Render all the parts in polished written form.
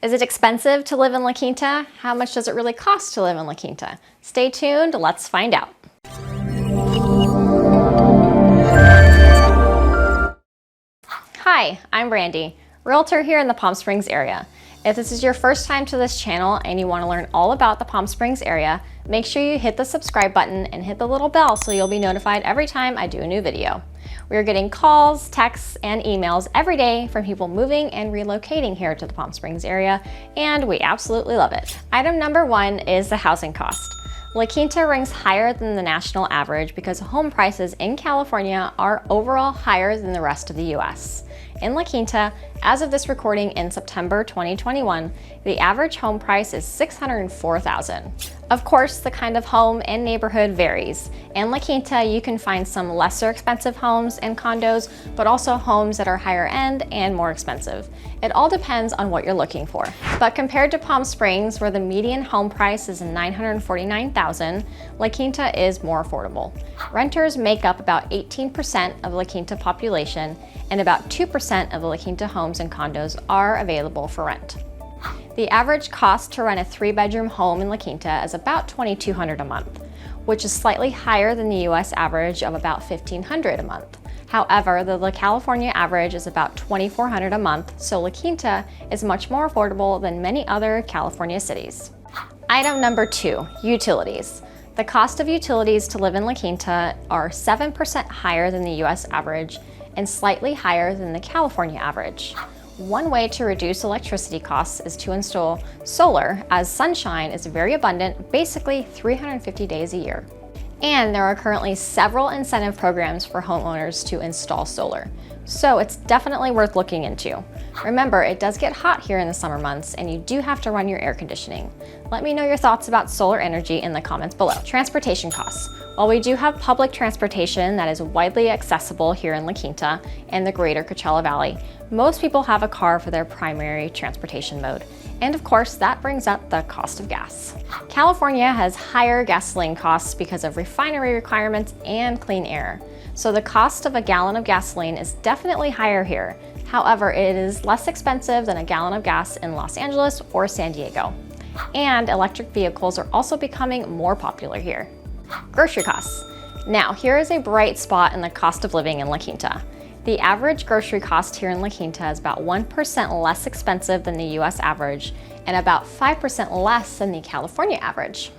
Is it expensive to live in La Quinta? How much does it really cost to live in La Quinta? Stay tuned, let's find out. Hi, I'm Brandy, Realtor here in the Palm Springs area. If this is your first time to this channel and you want to learn all about the Palm Springs area, make sure you hit the subscribe button and hit the little bell so you'll be notified every time I do a new video. We are getting calls, texts, and emails every day from people moving and relocating here to the Palm Springs area, and we absolutely love it. Item number one is the housing cost. La Quinta ranks higher than the national average because home prices in California are overall higher than the rest of the US. In La Quinta, as of this recording in September 2021, the average home price is $604,000. Of course, the kind of home and neighborhood varies. In La Quinta, you can find some lesser expensive homes and condos, but also homes that are higher end and more expensive. It all depends on what you're looking for. But compared to Palm Springs, where the median home price is $949,000, La Quinta is more affordable. Renters make up about 18% of La Quinta population, and about 2% of the La Quinta homes and condos are available for rent. The average cost to rent a 3-bedroom home in La Quinta is about $2,200 a month, which is slightly higher than the US average of about $1,500 a month. However, the California average is about $2,400 a month, so La Quinta is much more affordable than many other California cities. Item number two, utilities. The cost of utilities to live in La Quinta are 7% higher than the US average and slightly higher than the California average. One way to reduce electricity costs is to install solar, as sunshine is very abundant, basically 350 days a year. And there are currently several incentive programs for homeowners to install solar, so it's definitely worth looking into. Remember, it does get hot here in the summer months and you do have to run your air conditioning. Let me know your thoughts about solar energy in the comments below. Transportation costs. While we do have public transportation that is widely accessible here in La Quinta and the greater Coachella Valley, most people have a car for their primary transportation mode. And of course, that brings up the cost of gas. California has higher gasoline costs because of refinery requirements and clean air. So the cost of a gallon of gasoline is definitely higher here. However, it is less expensive than a gallon of gas in Los Angeles or San Diego. And electric vehicles are also becoming more popular here. Grocery costs. Now, here is a bright spot in the cost of living in La Quinta. The average grocery cost here in La Quinta is about 1% less expensive than the US average and about 5% less than the California average.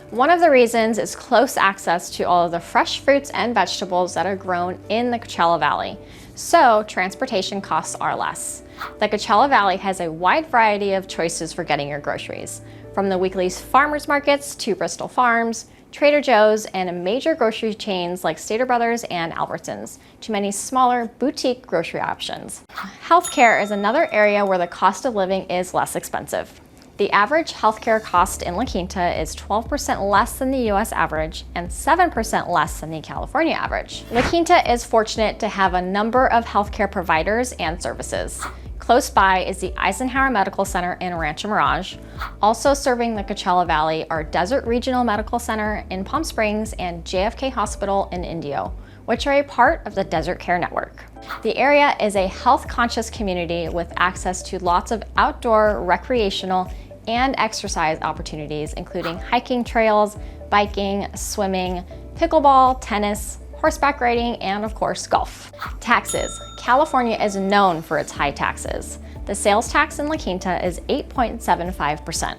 One of the reasons is close access to all of the fresh fruits and vegetables that are grown in the Coachella Valley, so transportation costs are less. The Coachella Valley has a wide variety of choices for getting your groceries, from the weekly farmers markets to Bristol Farms, Trader Joe's, and major grocery chains like Stater Brothers and Albertsons, to many smaller boutique grocery options. Healthcare is another area where the cost of living is less expensive. The average healthcare cost in La Quinta is 12% less than the US average and 7% less than the California average. La Quinta is fortunate to have a number of healthcare providers and services. Close by is the Eisenhower Medical Center in Rancho Mirage. Also serving the Coachella Valley are Desert Regional Medical Center in Palm Springs and JFK Hospital in Indio, which are a part of the Desert Care Network. The area is a health-conscious community with access to lots of outdoor, recreational, and exercise opportunities, including hiking trails, biking, swimming, pickleball, tennis, horseback riding, and of course, golf. Taxes. California is known for its high taxes. The sales tax in La Quinta is 8.75%,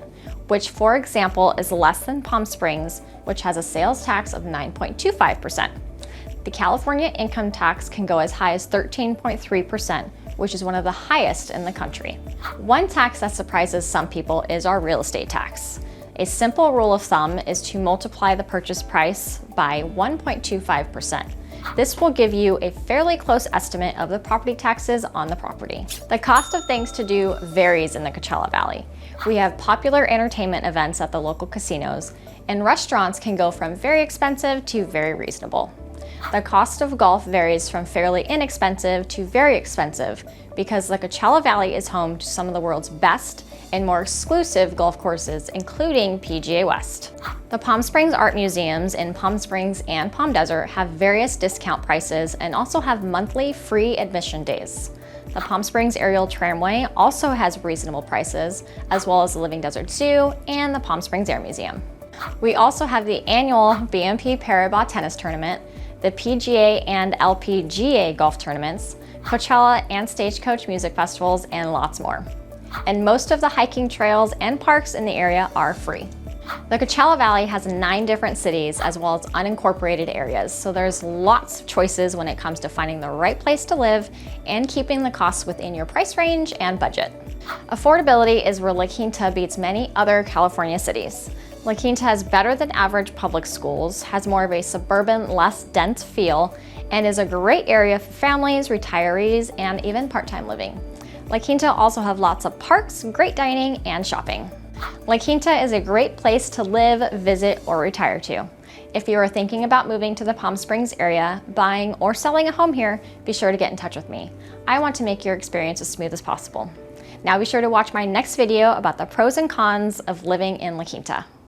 which, for example, is less than Palm Springs, which has a sales tax of 9.25%. The California income tax can go as high as 13.3%, which is one of the highest in the country. One tax that surprises some people is our real estate tax. A simple rule of thumb is to multiply the purchase price by 1.25%. This will give you a fairly close estimate of the property taxes on the property. The cost of things to do varies in the Coachella Valley. We have popular entertainment events at the local casinos, and restaurants can go from very expensive to very reasonable. The cost of golf varies from fairly inexpensive to very expensive because the Coachella Valley is home to some of the world's best and more exclusive golf courses, including PGA West. The Palm Springs Art Museums in Palm Springs and Palm Desert have various discount prices and also have monthly free admission days. The Palm Springs Aerial Tramway also has reasonable prices, as well as the Living Desert Zoo and the Palm Springs Air Museum. We also have the annual BNP Paribas Tennis Tournament, the PGA and LPGA golf tournaments, Coachella and Stagecoach music festivals, and lots more. And most of the hiking trails and parks in the area are free. The Coachella Valley has 9 different cities as well as unincorporated areas, so there's lots of choices when it comes to finding the right place to live and keeping the costs within your price range and budget. Affordability is where La Quinta beats many other California cities. La Quinta has better than average public schools, has more of a suburban, less dense feel, and is a great area for families, retirees, and even part-time living. La Quinta also have lots of parks, great dining, and shopping. La Quinta is a great place to live, visit, or retire to. If you are thinking about moving to the Palm Springs area, buying or selling a home here, be sure to get in touch with me. I want to make your experience as smooth as possible. Now be sure to watch my next video about the pros and cons of living in La Quinta.